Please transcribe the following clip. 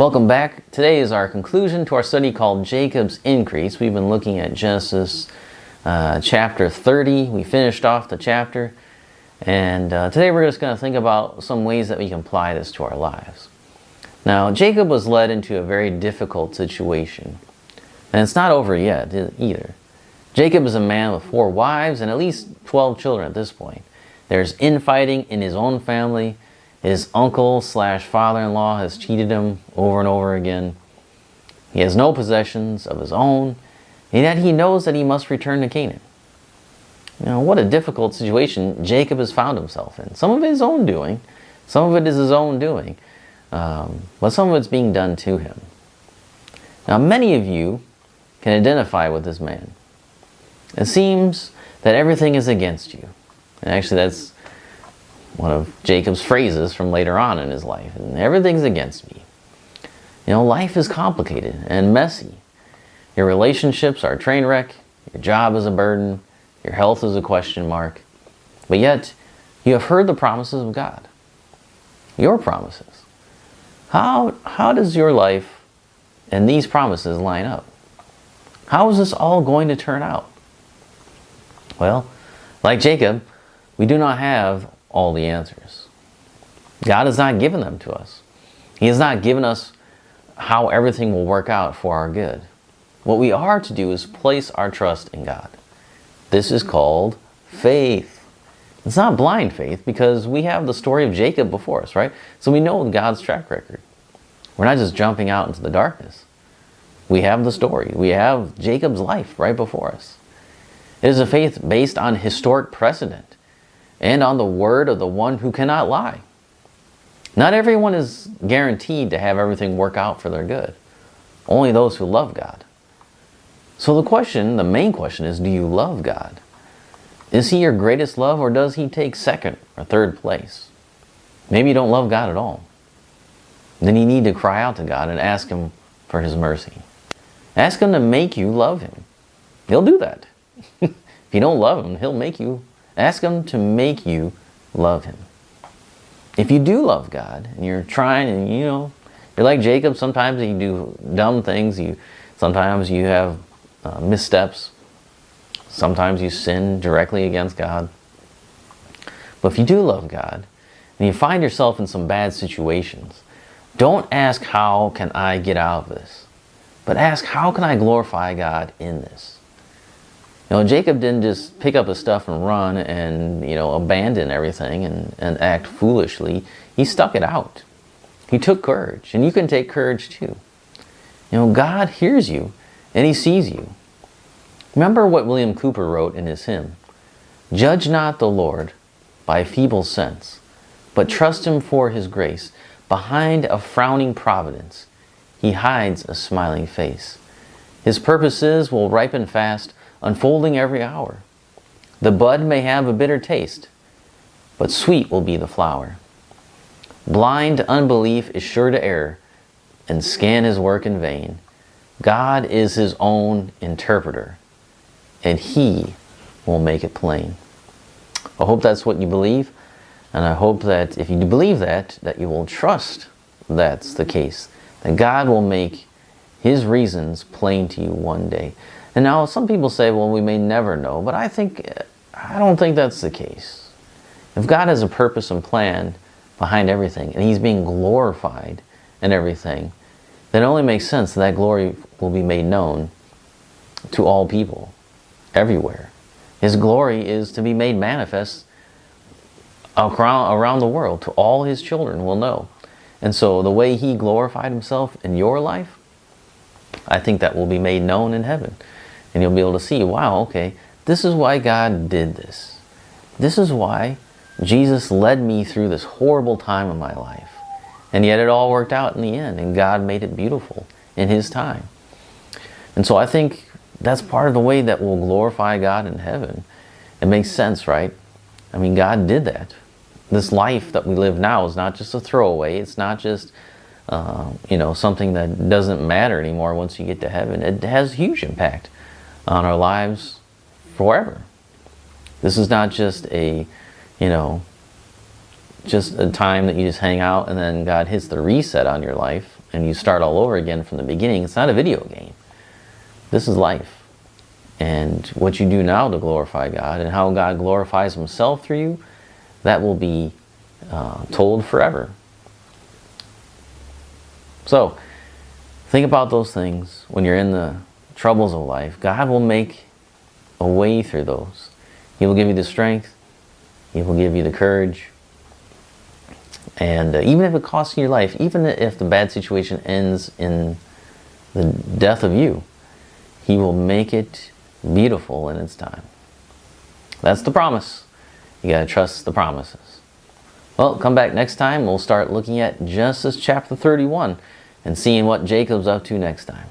Welcome back. Today is our conclusion to our study called Jacob's Increase. We've been looking at Genesis chapter 30. We finished off the chapter. And today we're just going to think about some ways that we can apply this to our lives. Now, Jacob was led into a very difficult situation. And it's not over yet either. Jacob is a man with 4 wives and at least 12 children at this point. There's infighting in his own family. His uncle/father-in-law has cheated him over and over again. He has no possessions of his own, and yet he knows that he must return to Canaan. You know, what a difficult situation Jacob has found himself in. Some of it is his own doing. Some of it is his own doing. But some of it's being done to him. Now, many of you can identify with this man. It seems that everything is against you. And actually, that's one of Jacob's phrases from later on in his life. And everything's against me. You know, life is complicated and messy. Your relationships are a train wreck. Your job is a burden. Your health is a question mark. But yet, you have heard the promises of God. Your promises. How does your life and these promises line up? How is this all going to turn out? Well, like Jacob, we do not have all the answers. God has not given them to us. He has not given us how everything will work out for our good. What we are to do is place our trust in God. This is called faith. It's not blind faith because we have the story of Jacob before us, right? So we know God's track record. We're not just jumping out into the darkness. We have the story. We have Jacob's life right before us. It is a faith based on historic precedent and on the word of the one who cannot lie. Not everyone is guaranteed to have everything work out for their good. Only those who love God. So the main question is, do you love God? Is He your greatest love, or does He take second or third place? Maybe you don't love God at all. Then you need to cry out to God and ask Him for His mercy. Ask Him to make you love Him. He'll do that. If you don't love Him, He'll make you. Ask Him to make you love Him. If you do love God, and you're trying, and you're like Jacob, sometimes you do dumb things, sometimes you have missteps, sometimes you sin directly against God. But if you do love God, and you find yourself in some bad situations, don't ask, how can I get out of this? But ask, how can I glorify God in this? Jacob didn't just pick up his stuff and run and, abandon everything and act foolishly. He stuck it out. He took courage. And you can take courage too. God hears you and He sees you. Remember what William Cowper wrote in his hymn. Judge not the Lord by feeble sense, but trust Him for His grace. Behind a frowning providence, He hides a smiling face. His purposes will ripen fast, unfolding every hour. The bud may have a bitter taste, but sweet will be the flower. Blind unbelief is sure to err and scan His work in vain. God is His own interpreter, and He will make it plain. I hope that's what you believe, and I hope that if you believe that you will trust that's the case, that God will make His reasons plain to you one day. And now some people say, well, we may never know, but I don't think that's the case. If God has a purpose and plan behind everything, and He's being glorified in everything, then it only makes sense that glory will be made known to all people, everywhere. His glory is to be made manifest around the world, to all His children will know. And so the way He glorified Himself in your life, I think that will be made known in heaven. And you'll be able to see, wow, okay, this is why God did this. This is why Jesus led me through this horrible time in my life. And yet it all worked out in the end, and God made it beautiful in His time. And so I think that's part of the way that we'll glorify God in heaven. It makes sense, right? I mean, God did that. This life that we live now is not just a throwaway. It's not just something that doesn't matter anymore once you get to heaven. It has huge impact on our lives forever. This is not just a time that you just hang out and then God hits the reset on your life and you start all over again from the beginning. It's not a video game. This is life. And what you do now to glorify God and how God glorifies himself through you, that will be told forever. So, think about those things when you're in the troubles of life. God will make a way through those. He will give you the strength. He will give you the courage. And even if it costs you your life, even if the bad situation ends in the death of you, he will make it beautiful in its time. That's the promise. You got to trust the promises. Well, come back next time. We'll start looking at Genesis chapter 31 and seeing what Jacob's up to next time.